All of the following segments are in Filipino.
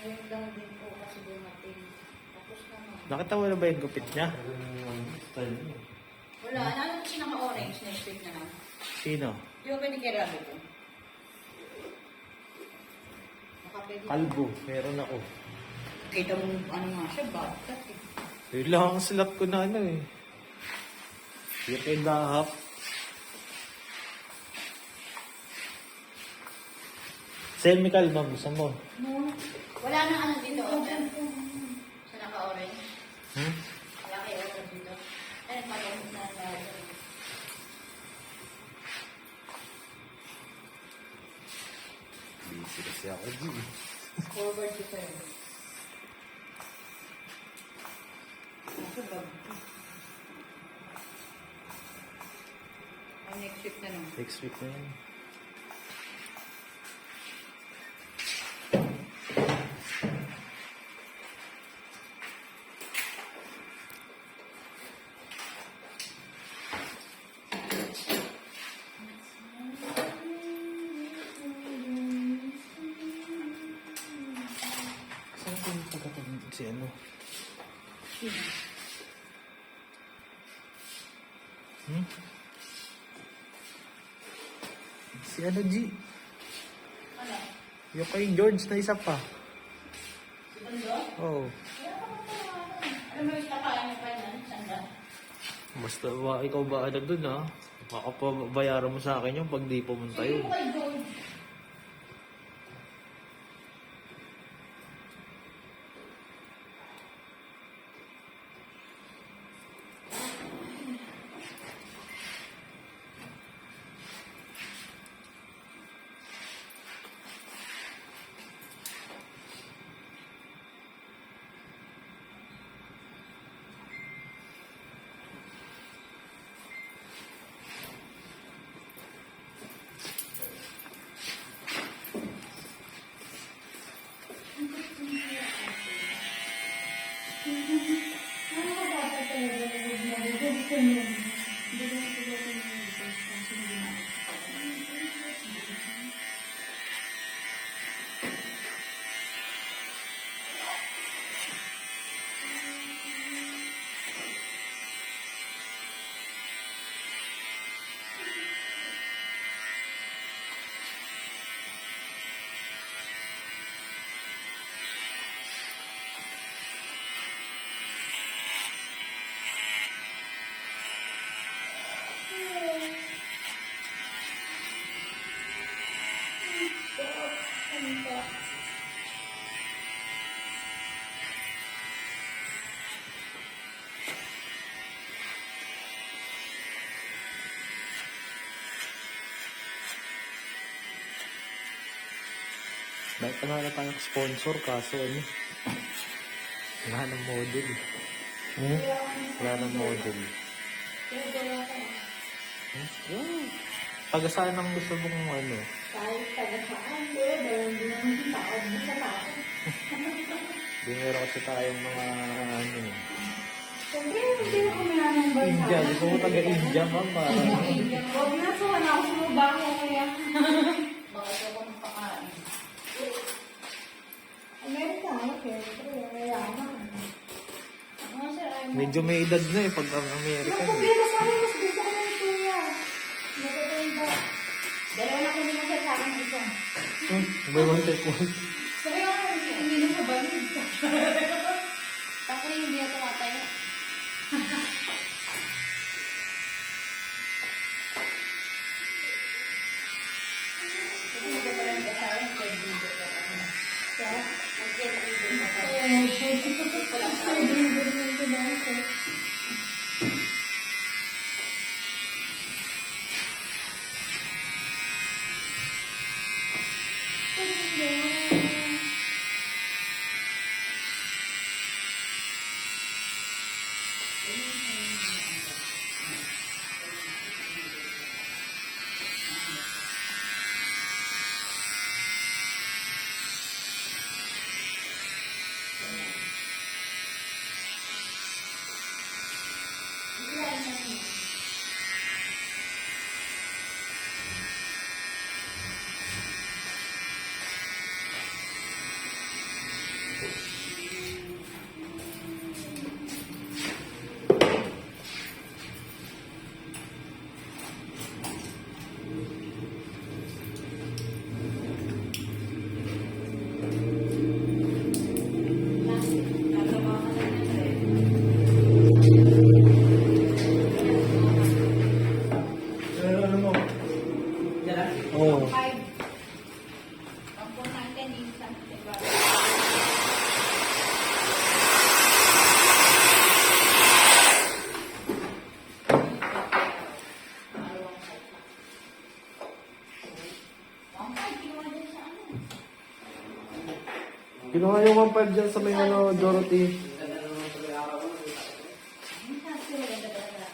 Ngayon lang din po kasi dumating. Tapos naman. Nakita mo na ba yung gupit niya? Style niya. Wala, ano kasi naka-orange next week na lang. Sino? Di ba pwede kay Rabi ko? Baka pwede. Kalbo. Meron ako. Kita mo ano nga siya, bata eh. Yun lang ang slot ko na ano eh. Yung kay Dahap. Sell me kalma, gusto mo? No. Wala na ano dito, order. Sa naka-orange. Hmm? Wala kayo order dito. Ay, pag-orange na order. Busy kasi ako, G. Forward to sir. Nasa bag. Ay, next week na lang. Next week na yun. Saan ko yung pagkatapos si ano? Hmm? Si ano, G? Ano? Yung kay George na isa pa. Si Bando? Oo. Wala pa kang tawagan. Ano mo yung takain mo pa yan? Sanda? Basta ikaw ba ano dun ha? Makapabayaran mo sa akin yung pag di pumunta Sino yun. kay George? Dahil panahal na tayong sponsor kaso ano? Wala ng model. Hmm? Wala ng model. Hmm? Yeah. Taga saan ang gusto mong ano? Kahit taga-saan, hindi naman tao, hindi sa tao. Di meron kasi tayong mga ano. Siyempre, hindi na kami ng bansa. India. Gusto mo taga-India, ma'am. Huwag na, so wala ako sumabaho kaya. Baka siya pa magpakain. Amerika, siyempre, mayaman. Ano sir, ay Medyo may edad na eh pag ang American. Naku, pero sa akin, mas gusto ko ng kuya. Natutunda. Dalawa na kunin mo sa akin isa. May one take one. Sabi ako, hindi na mabalig. Tapos hindi na tumatayo. Kasi magkakaroon ka sa akin, pwede dito ka. Ano mo? Oo. Five. Ang po natin, instant, diba? Ang five, kinuha din sa ano? Kinuha yung 1.5 dyan sa may ano, Dorothy. Instant, sila yung dalawa.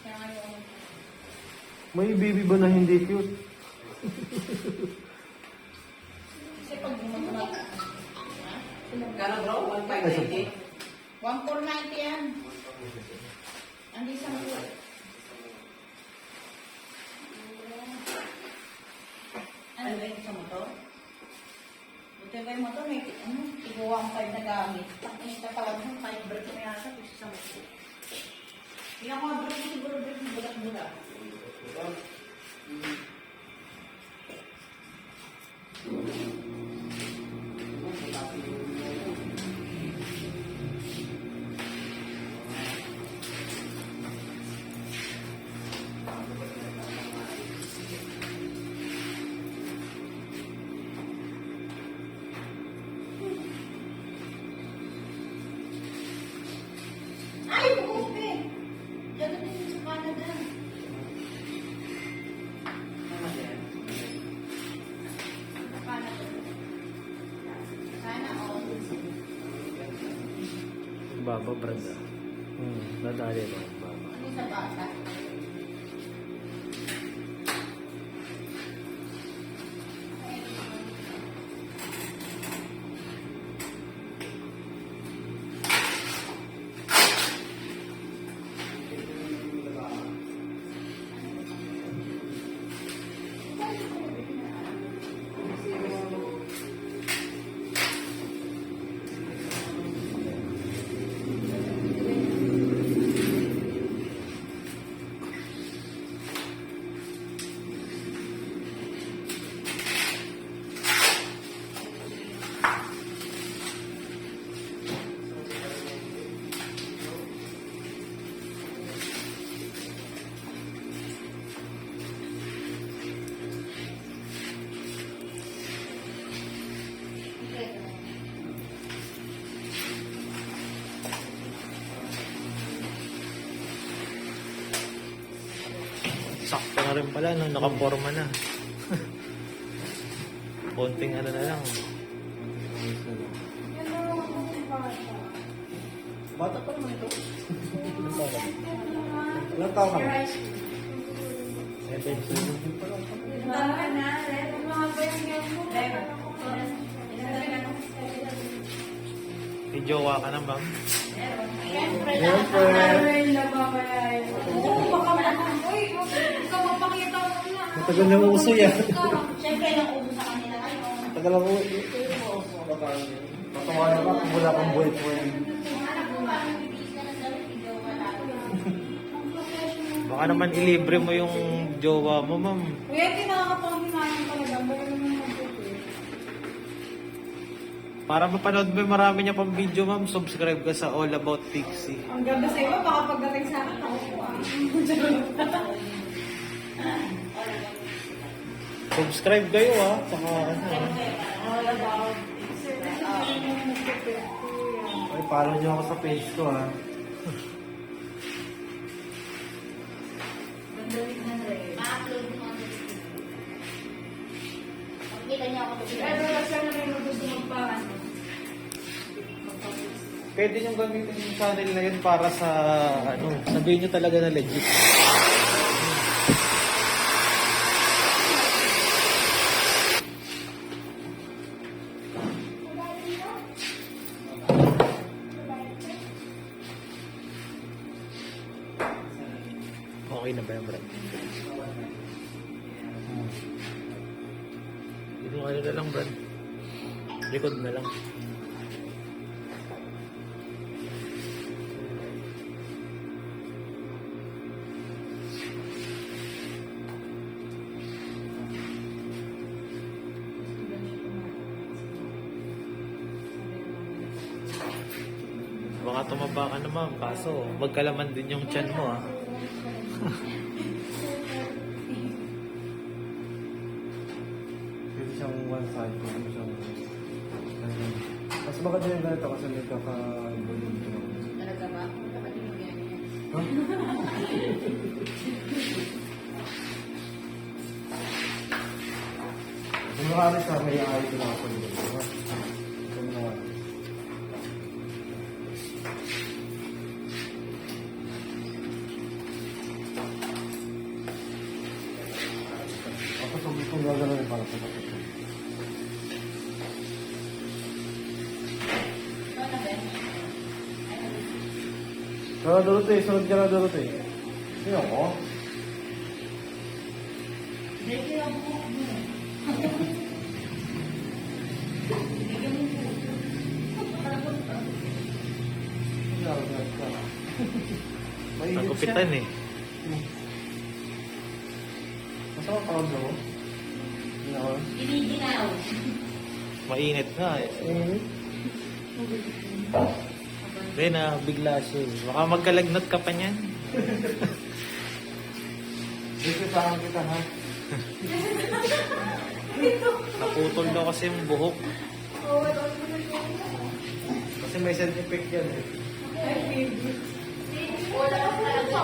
Kaya ngayon, May baby ba na hindi cute? kasi pag gumagawa, Kano bro? 1,590? 1,490 yan. Ang isang po. Ano ba yung sa motor? Buti ba yung motor? May ano, tigawang 5 na gamit. Pag-inita pa lang yung 5 brake na yata sa motor. Hindi ako brake siguro brake ng bulat-bulat. Ay, bukope! Ganun din sa Canada. Sa Canada. Sana all. Baba, Branda. Nadali ba? Baba. Ano sa bata? Sakto na rin pala, no? Nakaporma na. Konting ano na lang. Bata pa naman ito. Ilang taon ka? 17 pa lang. May jowa ka na, ma'am? Siyempre, Siyempre. Oo, baka uy, ikaw magpakita mo na. Matagal na uso yan. Siyempre, nang uso sa kanila ngayon. Matagal na uso. Patawa na ba kung wala kang boyfriend? Baka naman ilibre mo yung jowa mo, ma'am. Kuya, hindi nakakapanghinayang talaga. Baka naman mag-book eh. Para mapanood mo yung marami niya pang video, ma'am, subscribe ka sa All About Pixie. Ang ganda sa iba, baka pagdating sa akin, ako po ah. Subscribe kayo, ha? Saka ano. All about Ay, follow niyo ako sa page ko, ha? Ma-upload mo. Pagkita niya ako doon. Pero siya na rin gusto magpahan. Pwede niyong gamitin yung channel na yun para sa, ano, sabihin niyo talaga na legit. Okay na ba yung brand? Dito ano na lang, Brad. Likod na lang. Baka tumaba ka naman, kaso magkalaman din yung tiyan mo, ah. Pwede siyang one side, pwede siyang... Mas baka din yung ganito kasi may kaka-volume ko. Talaga ba? Nakatinig yan yan. Ha? Kung makalis na, may ayos na ako dito. Ha? Kung makalis. Ako kung gagawin para sa kapit. Ano na, Ben? Kaya Dorote, sunod ka na Dorote. Sino ako? Dahil yung buhok mo. Bigyan mo yung buhok. Makalabot ka. Mainit Nagupitan eh. Masama pa ako mo? Hindi ako. Giniginaw. Mainit nga eh. Hindi na, bigla siya eh. Baka magkalagnat ka pa niyan. Dito sa akin kita ha. Naputol daw kasi yung buhok. Kasi may side effect yan eh. Wala ka talaga.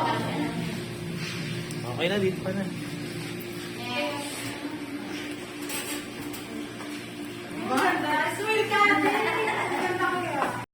Okay na, dito pa na.